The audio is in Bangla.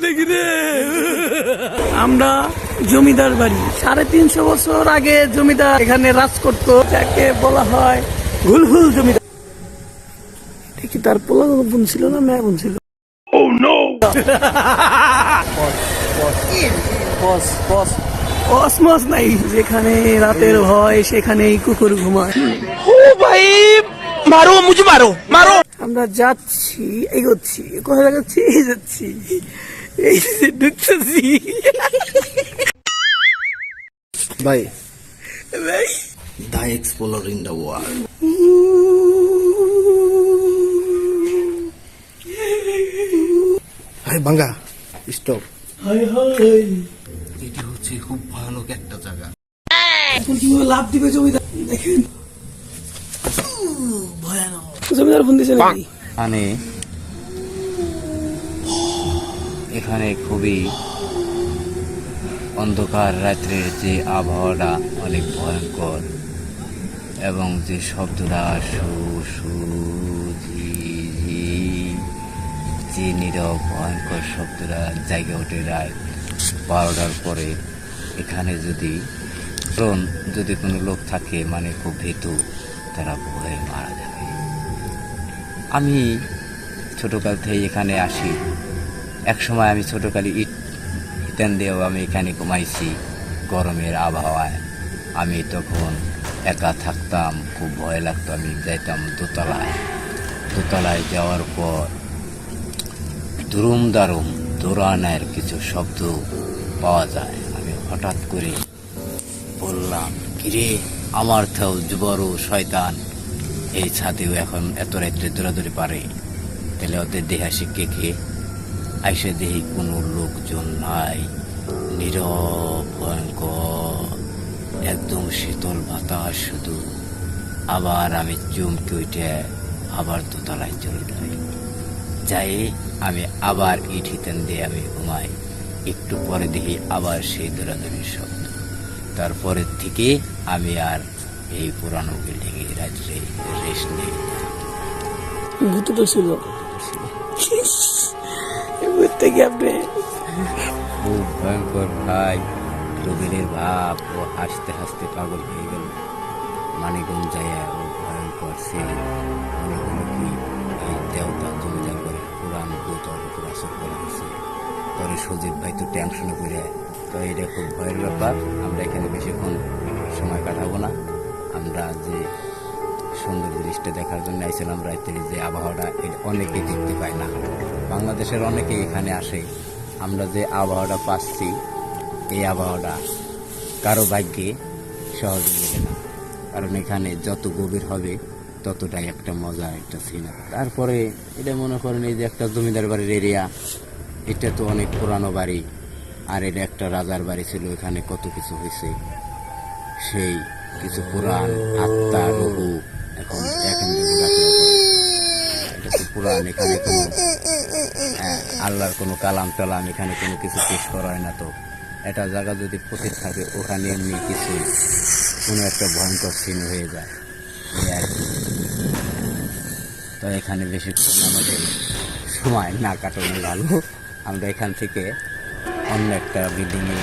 দেখি রে। আমরা জমিদার বাড়ি, 350 বছর আগে জমিদার এখানে রাজ করতো, যাকে বলা হয় ঘুলঘুল জমিদার। দেখি তার পোলা বোন ছিল না মেয়ে বোন ছিল? Oh no! কসমস নাই, যেখানে রাতের ভয় সেখানেই কুকুর ঘুমায়। ও ভাই মারো, মুঝে মারো মারো। আমরা যাচ্ছি, এগোচ্ছি, কোথায় যাচ্ছি? যাচ্ছি, এই যে ঢুকতেছি। ভাই, ভাই the explorer in the world. Hi বাঙ্গা, স্টপ। হাই হাই, এটি হচ্ছে খুব ভয়ানক একটা জায়গা। এখন কিভাবে লাভ দিবে জমিদার দেখেন, ভয়ানক। জমিদার ফোন দিছে নাকি? এখানে খুবই অন্ধকার রাত্রের যে আবহাওয়াটা অনেক ভয়ঙ্কর, এবং যে শব্দটা যে নীরব ভয়ঙ্কর শব্দটা জায়গা ওঠে রাত 12টার পরে। এখানে যদি কোনো লোক থাকে, মানে খুব ভীতু, তারা ভয়ে মারা যাবে। আমি ছোটকাল থেকে এখানে আসি। এক সময় আমি ছোটকালে ইটেন দিয়েও আমি এখানে ঘুমাইছি গরমের আবহাওয়ায়। আমি তখন একা থাকতাম, খুব ভয় লাগতো। আমি যাইতাম দোতলায় যাওয়ার পর দুরুম দারুম দৌড়ানোর কিছু শব্দ পাওয়া যায়। আমি হঠাৎ করে বললাম, কিরে আমার থেও বড় শয়তান এই ছাদেও এখন এত রাত্রে দৌড়াদৌড়ি পারে, তাহলে ওদের দেহা শিখে কে? আইসে দেখি কোনো লোকজন নাই, নীরব ভয়ঙ্কর, একদম শীতল বাতাস শুধু। আবার আমি চমকে উঠে আবার দোতলায় চলে যাই। আমি আবার ইট হিতেন দিয়ে আমি ঘুমাই। একটু পরে দেখি আবার সেই দৌড়াদৌড়ির শব্দ। তারপরের থেকে আমি আর এই পুরানো বিল্ডিং এ রাত্রে রেস্ট নেই। ভূতটা ছিল খুব ভয়ঙ্কর ভাই। রবিনের ভাব, ও হাসতে হাসতে পাগল হয়ে গেল। মানিকগঞ্জ যায় ও ভয়ঙ্কর সে মনে হলো কি এই দেওতা জমিদার করে পুরান বোতল উপর আসর করে গেছে। পরে সজীব ভাই তো টেনশনে করে, তো এটা খুব ভয়ের ব্যাপার। আমরা এখানে বেশিক্ষণ সময় কাটাবো না। আমরা যে সুন্দর জিনিসটা দেখার জন্য আইছিলাম, রাতের যে আবহাওয়াটা, এটা অনেকে দেখতে পায় না। বাংলাদেশের অনেকে এখানে আসে। আমরা যে আবহাওয়াটা পাচ্ছি, এই আবহাওয়াটা কারো ভাগ্যে সহজে মেলে না। কারণ এখানে যত গভীর হবে ততটাই একটা মজা, একটা সিনেমা। তারপরে এটা মনে করেন এই যে একটা জমিদার বাড়ির এরিয়া, এটা তো অনেক পুরানো বাড়ি, আর এটা একটা রাজার বাড়ি ছিল। এখানে কত কিছু হয়েছে, সেই কিছু পুরাণ আত্মা রঘু এখন এটা তো পুরাণ। এখানে কোনো আল্লাহর কোনো কালাম টালাম এখানে কোনো কিছু পেশ করা হয় না। তো এটা জায়গা যদি পথিক থাকে, ওখানে এমনি কিছু কোনো একটা ভয়ঙ্কর সিন হয়ে যায়, এই আর কি। তো এখানে বেশিক্ষণ আমাদের সময় না কাটানো ভালো। আমরা এখান থেকে অন্য একটা বিল্ডিং এ